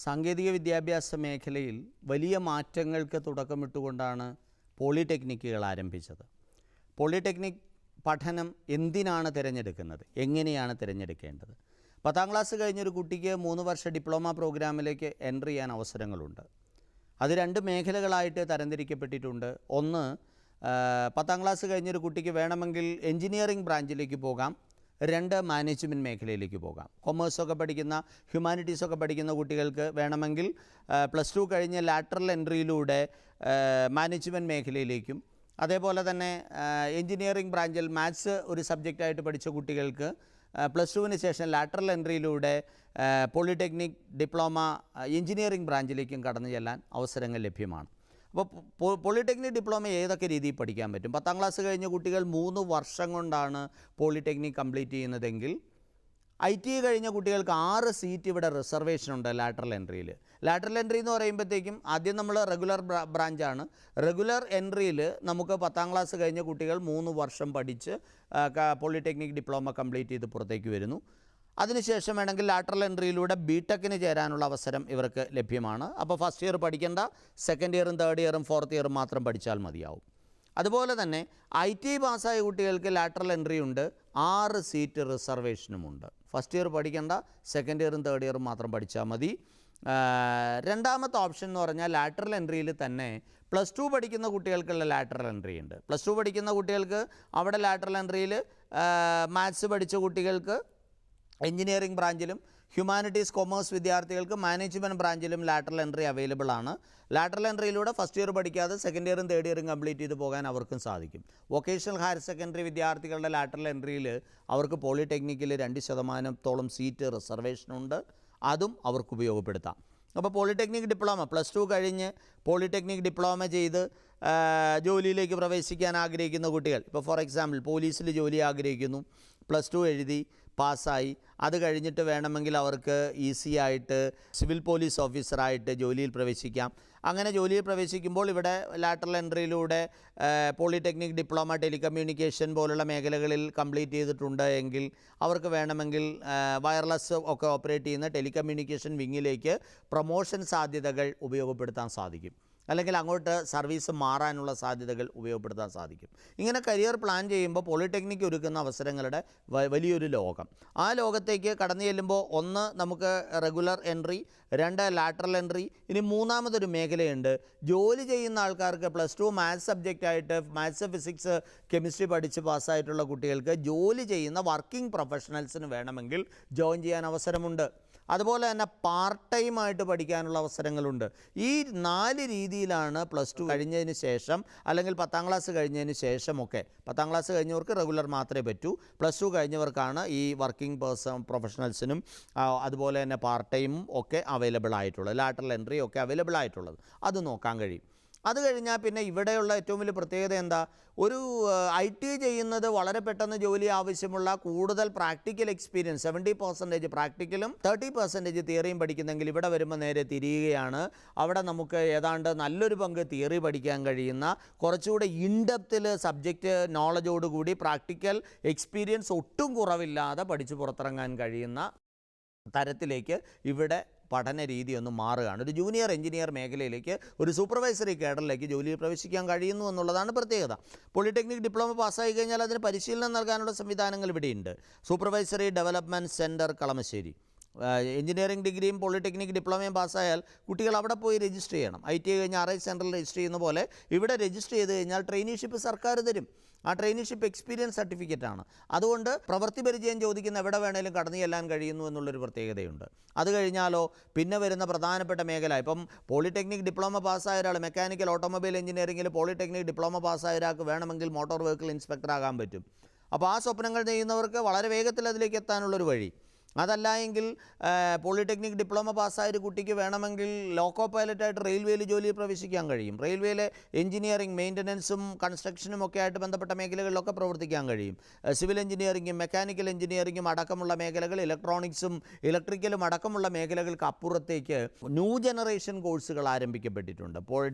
സാങ്കേതിക വിദ്യാഭ്യാസ മേഖലയിൽ വലിയ മാറ്റങ്ങൾക്ക് തുടക്കമിട്ടുകൊണ്ടാണ് പോളിടെക്നിക്കുകൾ ആരംഭിച്ചത്. പോളിടെക്നിക് പഠനം എന്തിനാണ് തിരഞ്ഞെടുക്കുന്നത്, എങ്ങനെയാണ് തിരഞ്ഞെടുക്കേണ്ടത്? 10ാം ക്ലാസ് കഴിഞ്ഞൊരു കുട്ടിക്ക് 3 വർഷ ഡിപ്ലോമ പ്രോഗ്രാമിലേക്ക് എൻട്രി ചെയ്യാൻ അവസരങ്ങളുണ്ട്. അത് 2 മേഖലകളായിട്ട് തരംതിരിക്കപ്പെട്ടിട്ടുണ്ട്. ഒന്ന്, 10ാം ക്ലാസ് കഴിഞ്ഞൊരു കുട്ടിക്ക് വേണമെങ്കിൽ എൻജിനീയറിംഗ് ബ്രാഞ്ചിലേക്ക് പോകാം. 2, മാനേജ്മെൻറ്റ് മേഖലയിലേക്ക് പോകാം. കൊമേഴ്സൊക്കെ പഠിക്കുന്ന, ഹ്യൂമാനിറ്റീസൊക്കെ പഠിക്കുന്ന കുട്ടികൾക്ക് വേണമെങ്കിൽ +2 കഴിഞ്ഞ് ലാറ്ററൽ എൻട്രിയിലൂടെ മാനേജ്മെൻറ്റ് മേഖലയിലേക്കും, അതേപോലെ തന്നെ എൻജിനീയറിംഗ് ബ്രാഞ്ചിൽ മാത്സ് ഒരു സബ്ജക്റ്റായിട്ട് പഠിച്ച കുട്ടികൾക്ക് +2-ന് ശേഷം ലാറ്ററൽ എൻട്രിയിലൂടെ പോളിടെക്നിക് ഡിപ്ലോമ എൻജിനീയറിംഗ് ബ്രാഞ്ചിലേക്കും കടന്നു ചെല്ലാൻ അവസരങ്ങൾ ലഭ്യമാണ്. അപ്പോൾ പോളിടെക്നിക് ഡിപ്ലോമ ഏതൊക്കെ രീതിയിൽ പഠിക്കാൻ പറ്റും? 10ാം ക്ലാസ് കഴിഞ്ഞ കുട്ടികൾ 3 വർഷം കൊണ്ടാണ് പോളിടെക്നിക് കംപ്ലീറ്റ് ചെയ്യുന്നതെങ്കിൽ, IT കഴിഞ്ഞ കുട്ടികൾക്ക് 6 സീറ്റ് ഇവിടെ റിസർവേഷനുണ്ട് ലാറ്ററൽ എൻട്രിയിൽ. ലാറ്ററൽ എൻട്രി എന്ന് പറയുമ്പോഴത്തേക്കും ആദ്യം നമ്മൾ റെഗുലർ ബ്രാഞ്ചാണ്. റെഗുലർ എൻട്രിയിൽ നമുക്ക് 10ാം ക്ലാസ് കഴിഞ്ഞ കുട്ടികൾ 3 വർഷം പഠിച്ച് പോളിടെക്നിക് ഡിപ്ലോമ കംപ്ലീറ്റ് ചെയ്ത് പുറത്തേക്ക് വരുന്നു. അതിനുശേഷം വേണമെങ്കിൽ ലാറ്ററൽ എൻട്രിയിലൂടെ BTechന് ചേരാനുള്ള അവസരം ഇവർക്ക് ലഭ്യമാണ്. അപ്പോൾ ഫസ്റ്റ് ഇയർ പഠിക്കേണ്ട, സെക്കൻഡ് ഇയറും തേർഡ് ഇയറും ഫോർത്ത് ഇയറും മാത്രം പഠിച്ചാൽ മതിയാവും. അതുപോലെ തന്നെ IT പാസ്സായ കുട്ടികൾക്ക് ലാറ്ററൽ എൻട്രി ഉണ്ട്, 6 സീറ്റ് റിസർവേഷനുമുണ്ട്. ഫസ്റ്റ് ഇയർ പഠിക്കേണ്ട, സെക്കൻഡ് ഇയറും തേർഡ് ഇയറും മാത്രം പഠിച്ചാൽ മതി. രണ്ടാമത്തെ ഓപ്ഷൻ എന്ന് പറഞ്ഞാൽ ലാറ്ററൽ എൻട്രിയിൽ തന്നെ +2 പഠിക്കുന്ന കുട്ടികൾക്കുള്ള ലാറ്ററൽ എൻട്രി ഉണ്ട്. +2 പഠിക്കുന്ന കുട്ടികൾക്ക് അവിടെ ലാറ്ററൽ എൻട്രിയിൽ മാത്സ് പഠിച്ച കുട്ടികൾക്ക് എൻജിനീയറിംഗ് ബ്രാഞ്ചിലും, ഹ്യൂമാനിറ്റീസ് കൊമേഴ്സ് വിദ്യാർത്ഥികൾക്ക് മാനേജ്മെൻറ്റ് ബ്രാഞ്ചിലും ലാറ്ററൽ എൻട്രി അവൈലബിൾ ആണ്. ലാറ്ററൽ എൻട്രിയിലൂടെ ഫസ്റ്റ് ഇയർ പഠിക്കാതെ സെക്കൻഡ് ഇയറും തേർഡ് ഇയറും കംപ്ലീറ്റ് ചെയ്ത് പോകാൻ അവർക്കും സാധിക്കും. വൊക്കേഷണൽ ഹയർ സെക്കൻഡറി വിദ്യാർത്ഥികളുടെ ലാറ്ററൽ എൻട്രിയിൽ അവർക്ക് പോളിടെക്നിക്കിൽ 2% സീറ്റ് റിസർവേഷനുണ്ട്. അതും അവർക്ക് ഉപയോഗപ്പെടുത്താം. അപ്പോൾ പോളിടെക്നിക് ഡിപ്ലോമ +2 കഴിഞ്ഞ് പോളിടെക്നിക് ഡിപ്ലോമ ചെയ്ത് ജോലിയിലേക്ക് പ്രവേശിക്കാൻ ആഗ്രഹിക്കുന്ന കുട്ടികൾ, ഇപ്പോൾ ഫോർ എക്സാമ്പിൾ പോലീസിൽ ജോലി ആഗ്രഹിക്കുന്നു, +2 എഴുതി പാസ്സായി, അത് കഴിഞ്ഞിട്ട് വേണമെങ്കിൽ അവർക്ക് ഈസി ആയിട്ട് സിവിൽ പോലീസ് ഓഫീസറായിട്ട് ജോലിയിൽ പ്രവേശിക്കാം. അങ്ങനെ ജോലിയിൽ പ്രവേശിക്കുമ്പോൾ ഇവിടെ ലാറ്ററൽ എൻട്രിയിലൂടെ പോളിടെക്നിക് ഡിപ്ലോമ ടെലികമ്മ്യൂണിക്കേഷൻ പോലുള്ള മേഖലകളിൽ കംപ്ലീറ്റ് ചെയ്തിട്ടുണ്ട് എങ്കിൽ അവർക്ക് വേണമെങ്കിൽ വയർലെസ് ഒക്കെ ഓപ്പറേറ്റ് ചെയ്യുന്ന ടെലികമ്മ്യൂണിക്കേഷൻ വിങ്ങിലേക്ക് പ്രൊമോഷൻ സാധ്യതകൾ ഉപയോഗപ്പെടുത്താൻ സാധിക്കും. അല്ലെങ്കിൽ അങ്ങോട്ട് സർവീസ് മാറാനുള്ള സാധ്യതകൾ ഉപയോഗപ്പെടുത്താൻ സാധിക്കും. ഇങ്ങനെ കരിയർ പ്ലാൻ ചെയ്യുമ്പോൾ പോളിടെക്നിക്ക് ഒരുക്കുന്ന അവസരങ്ങളുടെ വലിയൊരു ലോകം. ആ ലോകത്തേക്ക് കടന്നു ചെല്ലുമ്പോൾ, 1 നമുക്ക് റെഗുലർ എൻട്രി, 2 ലാറ്ററൽ എൻട്രി, ഇനി മൂന്നാമതൊരു മേഖലയുണ്ട്. ജോലി ചെയ്യുന്ന ആൾക്കാർക്ക് +2 മാത്സ് സബ്ജക്റ്റായിട്ട് മാത്സ്, ഫിസിക്സ്, കെമിസ്ട്രി പഠിച്ച് പാസ്സായിട്ടുള്ള കുട്ടികൾക്ക് ജോലി ചെയ്യുന്ന വർക്കിംഗ് പ്രൊഫഷണൽസിന് വേണമെങ്കിൽ ജോയിൻ ചെയ്യാൻ അവസരമുണ്ട്. അതുപോലെ തന്നെ പാർട്ട് ടൈമായിട്ട് പഠിക്കാനുള്ള അവസരങ്ങളുണ്ട്. ഈ 4 രീതിയിലാണ് +2 കഴിഞ്ഞതിന് ശേഷം, അല്ലെങ്കിൽ 10ാം ക്ലാസ് കഴിഞ്ഞതിന് ശേഷമൊക്കെ, 10ാം ക്ലാസ് കഴിഞ്ഞവർക്ക് റെഗുലർ മാത്രമേ പറ്റൂ, +2 കഴിഞ്ഞവർക്കാണ് ഈ വർക്കിംഗ് പ്രൊഫഷണൽസിനും അതുപോലെ തന്നെ പാർട്ട് ടൈമും ഒക്കെ അവൈലബിൾ ആയിട്ടുള്ളത്, ലാറ്ററൽ എൻട്രി ഒക്കെ അവൈലബിൾ ആയിട്ടുള്ളത്. അത് നോക്കാൻ കഴിയും. അത് കഴിഞ്ഞാൽ പിന്നെ ഇവിടെയുള്ള ഏറ്റവും വലിയ പ്രത്യേകത എന്താ? ഒരു IT ചെയ്യുന്നത് വളരെ പെട്ടെന്ന് ജോലി ആവശ്യമുള്ള കൂടുതൽ പ്രാക്ടിക്കൽ എക്സ്പീരിയൻസ്, 70% പ്രാക്ടിക്കലും 30% തിയറിയും പഠിക്കുന്നെങ്കിൽ, ഇവിടെ വരുമ്പോൾ നേരെ തിരിയുകയാണ്. അവിടെ നമുക്ക് ഏതാണ്ട് നല്ലൊരു പങ്ക് തിയറി പഠിക്കാൻ കഴിയുന്ന, കുറച്ചുകൂടെ ഇൻഡെപ്തിൽ സബ്ജക്റ്റ് നോളജോടുകൂടി പ്രാക്ടിക്കൽ എക്സ്പീരിയൻസ് ഒട്ടും കുറവില്ലാതെ പഠിച്ച് പുറത്തിറങ്ങാൻ കഴിയുന്ന തരത്തിലേക്ക് ഇവിടെ പഠന രീതി ഒന്ന് മാറുകയാണ്. ഒരു ജൂനിയർ എഞ്ചിനീയർ മേഖലയിലേക്ക്, ഒരു സൂപ്പർവൈസറി കേഡറിലേക്ക് ജോലിയിൽ പ്രവേശിക്കാൻ കഴിയുന്നു എന്നുള്ളതാണ് പ്രത്യേകത. പോളിടെക്നിക് ഡിപ്ലോമ പാസ്സായി കഴിഞ്ഞാൽ അതിന് പരിശീലനം നൽകാനുള്ള സംവിധാനങ്ങൾ ഇവിടെയുണ്ട്. Supervisory development centre Kalamassery. Engineering ഡിഗ്രിയും പോളിടെക്നിക് ഡിപ്ലോമയും പാസ്സായാൽ കുട്ടികൾ അവിടെ പോയി രജിസ്റ്റർ ചെയ്യണം. IT കഴിഞ്ഞ് RI സെൻറ്ററിൽ രജിസ്റ്റർ ചെയ്യുന്ന പോലെ ഇവിടെ രജിസ്റ്റർ ചെയ്ത് കഴിഞ്ഞാൽ ട്രെയിനിഷിപ്പ് സർക്കാർ തരും. ആ ട്രെയിനിഷിപ്പ് എക്സ്പീരിയൻസ് സർട്ടിഫിക്കറ്റാണ്. അതുകൊണ്ട് പ്രവൃത്തി പരിചയം ചോദിക്കുന്ന എവിടെ വേണേലും കടന്നു ചെല്ലാൻ കഴിയുന്നു എന്നുള്ളൊരു പ്രത്യേകതയുണ്ട്. അത് കഴിഞ്ഞാലോ പിന്നെ വരുന്ന പ്രധാനപ്പെട്ട മേഖല, ഇപ്പം പോളിടെക്നിക് ഡിപ്ലോമ പാസ്സായ ഒരാൾ മെക്കാനിക്കൽ ഓട്ടോമൊബൈൽ എഞ്ചിനീയറിംഗിൽ പോളിടെക്നിക് ഡിപ്ലോമ പാസ്സായ ഒരാൾക്ക് വേണമെങ്കിൽ മോട്ടോർ വെഹിക്കിൾ ഇൻസ്പെക്ടർ ആകാൻ പറ്റും. അപ്പോൾ ആ സ്വപ്നങ്ങൾ ചെയ്യുന്നവർക്ക് വളരെ വേഗത്തിൽ അതിലേക്ക് എത്താനുള്ളൊരു വഴി. അതല്ല എങ്കിൽ പോളിടെക്നിക് ഡിപ്ലോമ പാസ്സായൊരു കുട്ടിക്ക് വേണമെങ്കിൽ ലോക്കോ പൈലറ്റായിട്ട് റെയിൽവേയിൽ ജോലിയിൽ പ്രവേശിക്കാൻ കഴിയും. റെയിൽവേയിലെ എഞ്ചിനീയറിംഗ്, മെയിൻ്റനൻസും കൺസ്ട്രക്ഷനും ഒക്കെ ആയിട്ട് ബന്ധപ്പെട്ട മേഖലകളിലൊക്കെ പ്രവർത്തിക്കാൻ കഴിയും. സിവിൽ എഞ്ചിനീയറിംഗും മെക്കാനിക്കൽ എഞ്ചിനീയറിംഗും അടക്കമുള്ള മേഖലകൾ, ഇലക്ട്രോണിക്സും ഇലക്ട്രിക്കലും അടക്കമുള്ള മേഖലകൾക്ക് അപ്പുറത്തേക്ക് ന്യൂ ജനറേഷൻ കോഴ്സുകൾ ആരംഭിക്കപ്പെട്ടിട്ടുണ്ട്.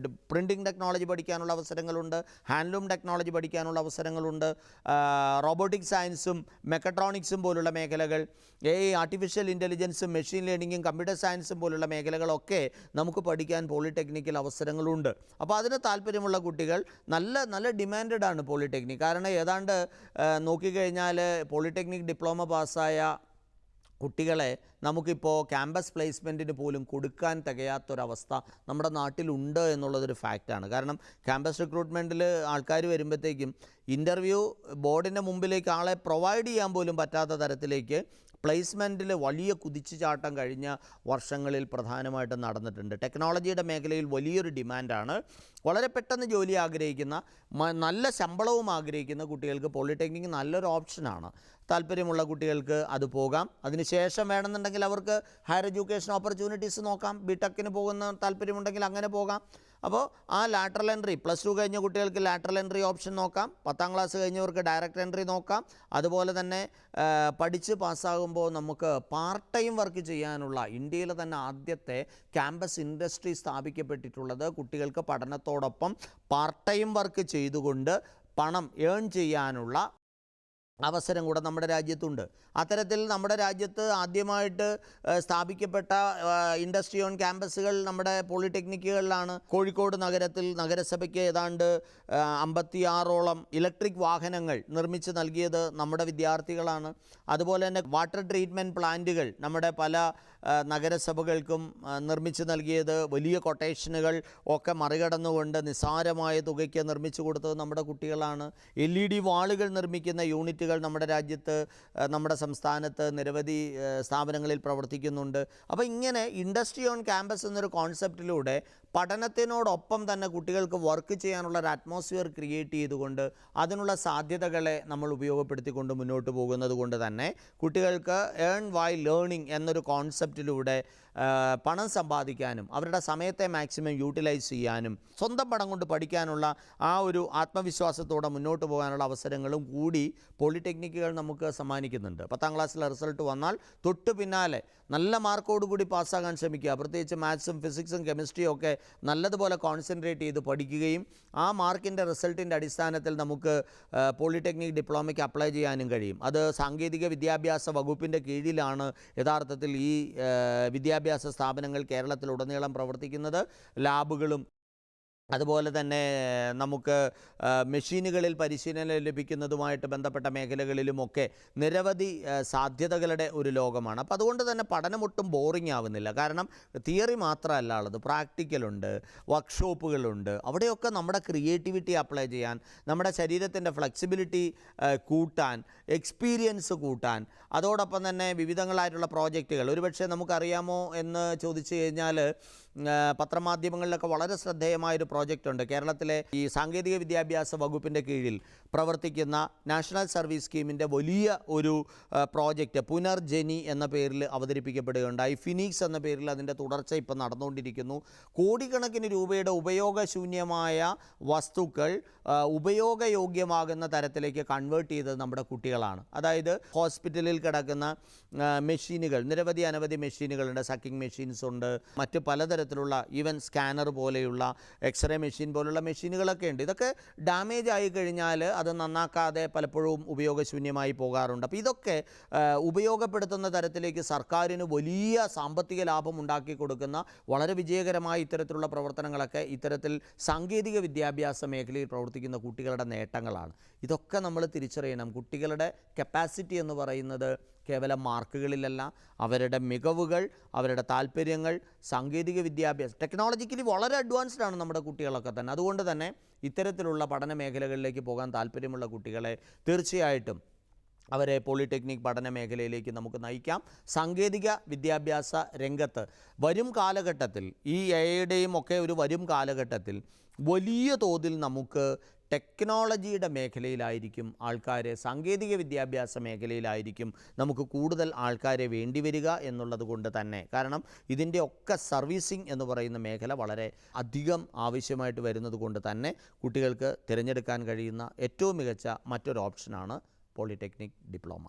പ്രിൻറ്റിംഗ് ടെക്നോളജി പഠിക്കാനുള്ള അവസരങ്ങളുണ്ട്, ഹാൻഡ്ലൂം ടെക്നോളജി പഠിക്കാനുള്ള അവസരങ്ങളുണ്ട്, റോബോട്ടിക് സയൻസും മെക്കട്രോണിക്സും പോലുള്ള മേഖലകൾ, AI ഈ ആർട്ടിഫിഷ്യൽ ഇൻ്റലിജൻസും മെഷീൻ ലേണിങ്ങും കമ്പ്യൂട്ടർ സയൻസും പോലുള്ള മേഖലകളൊക്കെ നമുക്ക് പഠിക്കാൻ പോളിടെക്നിക്കിൽ അവസരങ്ങളുണ്ട്. അപ്പോൾ അതിന് താല്പര്യമുള്ള കുട്ടികൾ നല്ല ഡിമാൻഡഡ് ആണ് പോളിടെക്നിക്. കാരണം ഏതാണ്ട് നോക്കിക്കഴിഞ്ഞാൽ പോളിടെക്നിക് ഡിപ്ലോമ പാസ്സായ കുട്ടികളെ നമുക്കിപ്പോൾ ക്യാമ്പസ് പ്ലേസ്മെൻറ്റിന് പോലും കൊടുക്കാൻ തികയാത്തൊരവസ്ഥ നമ്മുടെ നാട്ടിലുണ്ട് എന്നുള്ളതൊരു ഫാക്റ്റാണ്. കാരണം ക്യാമ്പസ് റിക്രൂട്ട്മെൻറ്റിൽ ആൾക്കാർ വരുമ്പോഴത്തേക്കും ഇൻ്റർവ്യൂ ബോർഡിൻ്റെ മുമ്പിലേക്ക് ആളെ പ്രൊവൈഡ് ചെയ്യാൻ പോലും പറ്റാത്ത തരത്തിലേക്ക് പ്ലേസ്മെൻറ്റിൽ വലിയ കുതിച്ചുചാട്ടം കഴിഞ്ഞ വർഷങ്ങളിൽ പ്രധാനമായിട്ടും നടന്നിട്ടുണ്ട്. ടെക്നോളജിയുടെ മേഖലയിൽ വലിയൊരു ഡിമാൻഡാണ്. വളരെ പെട്ടെന്ന് ജോലി ആഗ്രഹിക്കുന്ന, നല്ല ശമ്പളവും ആഗ്രഹിക്കുന്ന കുട്ടികൾക്ക് പോളിടെക്നിക് നല്ലൊരു ഓപ്ഷനാണ്. താല്പര്യമുള്ള കുട്ടികൾക്ക് അത് പോകാം. അതിനുശേഷം വേണമെന്നുണ്ടെങ്കിൽ അവർക്ക് ഹയർ എഡ്യൂക്കേഷൻ ഓപ്പർച്യൂണിറ്റീസ് നോക്കാം. ബിടെക്കിന് പോകുന്ന താല്പര്യമുണ്ടെങ്കിൽ അങ്ങനെ പോകാം. അപ്പോൾ ആ ലാറ്ററൽ എൻട്രി, +2 കഴിഞ്ഞ കുട്ടികൾക്ക് ലാറ്ററൽ എൻട്രി ഓപ്ഷൻ നോക്കാം. 10ാം ക്ലാസ് കഴിഞ്ഞവർക്ക് ഡയറക്റ്റ് എൻട്രി നോക്കാം. അതുപോലെ തന്നെ പഠിച്ച് പാസ്സാകുമ്പോൾ നമുക്ക് പാർട്ട് ടൈം വർക്ക് ചെയ്യാനുള്ള ഇന്ത്യയിലെ തന്നെ ആദ്യത്തെ ക്യാമ്പസ് ഇൻഡസ്ട്രി സ്ഥാപിക്കപ്പെട്ടിട്ടുള്ളത് കുട്ടികൾക്ക് പഠനത്തോടൊപ്പം പാർട്ട് ടൈം വർക്ക് ചെയ്തുകൊണ്ട് പണം ഏൺ ചെയ്യാനുള്ള അവസരം കൂടെ നമ്മുടെ രാജ്യത്തുണ്ട്. അത്തരത്തിൽ നമ്മുടെ രാജ്യത്ത് ആദ്യമായിട്ട് സ്ഥാപിക്കപ്പെട്ട ഇൻഡസ്ട്രി ഓൺ ക്യാമ്പസുകൾ നമ്മുടെ പോളിടെക്നിക്കുകളിലാണ്. കോഴിക്കോട് നഗരത്തിൽ നഗരസഭയ്ക്ക് ഏതാണ്ട് 56ഓളം ഇലക്ട്രിക് വാഹനങ്ങൾ നിർമ്മിച്ച് നൽകിയത് നമ്മുടെ വിദ്യാർത്ഥികളാണ്. അതുപോലെ തന്നെ വാട്ടർ ട്രീറ്റ്മെൻറ്റ് പ്ലാന്റുകൾ നമ്മുടെ പല നഗരസഭകൾക്കും നിർമ്മിച്ച് നൽകിയത്, വലിയ കൊട്ടേഷനുകൾ ഒക്കെ മറികടന്നുകൊണ്ട് നിസ്സാരമായ തുകയ്ക്ക് നിർമ്മിച്ചു കൊടുത്തത് നമ്മുടെ കുട്ടികളാണ്. LED വാളുകൾ നിർമ്മിക്കുന്ന യൂണിറ്റുകൾ നമ്മുടെ രാജ്യത്ത്, നമ്മുടെ സംസ്ഥാനത്ത് നിരവധി സ്ഥാപനങ്ങളിൽ പ്രവർത്തിക്കുന്നുണ്ട്. അപ്പോൾ ഇങ്ങനെ ഇൻഡസ്ട്രി ഓൺ ക്യാമ്പസ് എന്നൊരു കോൺസെപ്റ്റിലൂടെ പഠനത്തിനോടൊപ്പം തന്നെ കുട്ടികൾക്ക് വർക്ക് ചെയ്യാനുള്ള ഒരു അറ്റ്മോസ്ഫിയർ ക്രിയേറ്റ് ചെയ്തുകൊണ്ട് അതിനുള്ള സാധ്യതകളെ നമ്മൾ ഉപയോഗപ്പെടുത്തിക്കൊണ്ട് മുന്നോട്ട് പോകുന്നത് കൊണ്ട് തന്നെ കുട്ടികൾക്ക് ഏൺ വൈ ലേണിംഗ് എന്നൊരു കോൺസെപ്റ്റിലൂടെ പണം സമ്പാദിക്കാനും അവരുടെ സമയത്തെ മാക്സിമം യൂട്ടിലൈസ് ചെയ്യാനും സ്വന്തം പണം കൊണ്ട് പഠിക്കാനുള്ള ആ ഒരു ആത്മവിശ്വാസത്തോടെ മുന്നോട്ട് പോകാനുള്ള അവസരങ്ങളും കൂടി പോളിടെക്നിക്കുകൾ നമുക്ക് സമ്മാനിക്കുന്നുണ്ട്. 10ാം ക്ലാസ്സിലെ റിസൾട്ട് വന്നാൽ തൊട്ട് പിന്നാലെ നല്ല മാർക്കോടുകൂടി പാസ്സാകാൻ ശ്രമിക്കുക. പ്രത്യേകിച്ച് മാത്സും ഫിസിക്സും കെമിസ്ട്രിയും ഒക്കെ നല്ലതുപോലെ കോൺസെൻട്രേറ്റ് ചെയ്ത് പഠിക്കുകയും ആ മാർക്കിൻ്റെ റിസൾട്ടിൻ്റെ അടിസ്ഥാനത്തിൽ നമുക്ക് പോളിടെക്നിക് ഡിപ്ലോമയ്ക്ക് അപ്ലൈ ചെയ്യാനും കഴിയും. അത് സാങ്കേതിക വിദ്യാഭ്യാസ വകുപ്പിൻ്റെ കീഴിലാണ് യഥാർത്ഥത്തിൽ ഈ വിദ്യാഭ്യാസ സ്ഥാപനങ്ങൾ കേരളത്തിലുടനീളം പ്രവർത്തിക്കുന്നത്. ലാബുകളും അതുപോലെ തന്നെ നമുക്ക് മെഷീനുകളിൽ പരിശീലനം ലഭിക്കുന്നതുമായിട്ട് ബന്ധപ്പെട്ട മേഖലകളിലുമൊക്കെ നിരവധി സാധ്യതകളുടെ ഒരു ലോകമാണ്. അപ്പോൾ അതുകൊണ്ട് തന്നെ പഠനം ഒട്ടും ബോറിംഗ് ആവുന്നില്ല. കാരണം തിയറി മാത്രമല്ല ഉള്ളത്, പ്രാക്ടിക്കലുണ്ട്, വർക്ക്ഷോപ്പുകളുണ്ട്. അവിടെയൊക്കെ നമ്മുടെ ക്രിയേറ്റിവിറ്റി അപ്ലൈ ചെയ്യാൻ, നമ്മുടെ ശരീരത്തിൻ്റെ ഫ്ലെക്സിബിലിറ്റി കൂട്ടാൻ, എക്സ്പീരിയൻസ് കൂട്ടാൻ, അതോടൊപ്പം തന്നെ വിവിധങ്ങളായിട്ടുള്ള പ്രോജക്റ്റുകൾ. ഒരുപക്ഷെ നമുക്കറിയാമോ എന്ന് ചോദിച്ചു കഴിഞ്ഞാൽ പത്രമാധ്യമങ്ങളിലൊക്കെ വളരെ ശ്രദ്ധേയമായൊരു പ്രോജക്റ്റ് ഉണ്ട്. കേരളത്തിലെ ഈ സാങ്കേതിക വിദ്യാഭ്യാസ വകുപ്പിൻ്റെ കീഴിൽ പ്രവർത്തിക്കുന്ന നാഷണൽ സർവീസ് സ്കീമിൻ്റെ വലിയ ഒരു പ്രോജക്റ്റ് പുനർജനി എന്ന പേരിൽ അവതരിപ്പിക്കപ്പെടുകയുണ്ടായി. ഫിനിക്സ് എന്ന പേരിൽ അതിൻ്റെ തുടർച്ച ഇപ്പോൾ നടന്നുകൊണ്ടിരിക്കുന്നു. കോടിക്കണക്കിന് രൂപയുടെ ഉപയോഗശൂന്യമായ വസ്തുക്കൾ ഉപയോഗയോഗ്യമാകുന്ന തരത്തിലേക്ക് കൺവേർട്ട് ചെയ്തത് നമ്മുടെ കുട്ടികളാണ്. അതായത് ഹോസ്പിറ്റലിൽ കിടക്കുന്ന മെഷീനുകൾ, നിരവധി അനവധി മെഷീനുകളുണ്ട്. സക്കിംഗ് മെഷീൻസ് ഉണ്ട്, മറ്റ് പലതരത്തിലുള്ള ഈവൻ സ്കാനർ പോലെയുള്ള, എക്സ്റേ മെഷീൻ പോലുള്ള മെഷീനുകളൊക്കെ ഉണ്ട്. ഇതൊക്കെ ഡാമേജ് ആയി കഴിഞ്ഞാൽ അത് നന്നാക്കാതെ പലപ്പോഴും ഉപയോഗശൂന്യമായി പോകാറുണ്ട്. അപ്പോൾ ഇതൊക്കെ ഉപയോഗപ്പെടുത്തുന്ന തരത്തിലേക്ക് സർക്കാരിന് വലിയ സാമ്പത്തിക ലാഭം ഉണ്ടാക്കി കൊടുക്കുന്ന വളരെ വിജയകരമായ ഇത്തരത്തിലുള്ള പ്രവർത്തനങ്ങളൊക്കെ ഇത്തരത്തിൽ സാങ്കേതിക വിദ്യാഭ്യാസ മേഖലയിൽ പ്രവർത്തിക്കുന്ന കുട്ടികളുടെ നേട്ടങ്ങളാണ്. ഇതൊക്കെ നമ്മൾ തിരിച്ചറിയണം. കുട്ടികളുടെ കപ്പാസിറ്റി എന്ന് പറയുന്നത് കേവലം മാർക്കുകളിലല്ല, അവരുടെ മികവുകൾ, അവരുടെ താല്പര്യങ്ങൾ, സാങ്കേതിക വിദ്യാഭ്യാസം, ടെക്നോളജിക്കലി വളരെ അഡ്വാൻസ്ഡ് ആണ് നമ്മുടെ കുട്ടികളൊക്കെ തന്നെ. അതുകൊണ്ട് തന്നെ ഇത്തരത്തിലുള്ള പഠന മേഖലകളിലേക്ക് പോകാൻ താല്പര്യമുള്ള കുട്ടികളെ തീർച്ചയായിട്ടും അവരെ പോളിടെക്നിക് പഠന മേഖലയിലേക്ക് നമുക്ക് നയിക്കാം. സാങ്കേതിക വിദ്യാഭ്യാസ രംഗത്ത് വരും കാലഘട്ടത്തിൽ, ഈ എഐയുടെയും ഒക്കെ ഒരു വരും കാലഘട്ടത്തിൽ വലിയ തോതിൽ നമുക്ക് ടെക്നോളജിയുടെ മേഖലയിലായിരിക്കും ആൾക്കാരെ, സാങ്കേതിക വിദ്യാഭ്യാസ മേഖലയിലായിരിക്കും നമുക്ക് കൂടുതൽ ആൾക്കാരെ വേണ്ടിവരിക എന്നുള്ളത് കൊണ്ട് തന്നെ. കാരണം ഇതിൻ്റെ ഒക്കെ സർവീസിംഗ് എന്ന് പറയുന്ന മേഖല വളരെ അധികം ആവശ്യമായിട്ട് വരുന്നത് കൊണ്ട് തന്നെ കുട്ടികൾക്ക് തിരഞ്ഞെടുക്കാൻ കഴിയുന്ന ഏറ്റവും മികച്ച മറ്റൊരു ഓപ്ഷനാണ് പോളിടെക്നിക് ഡിപ്ലോമ.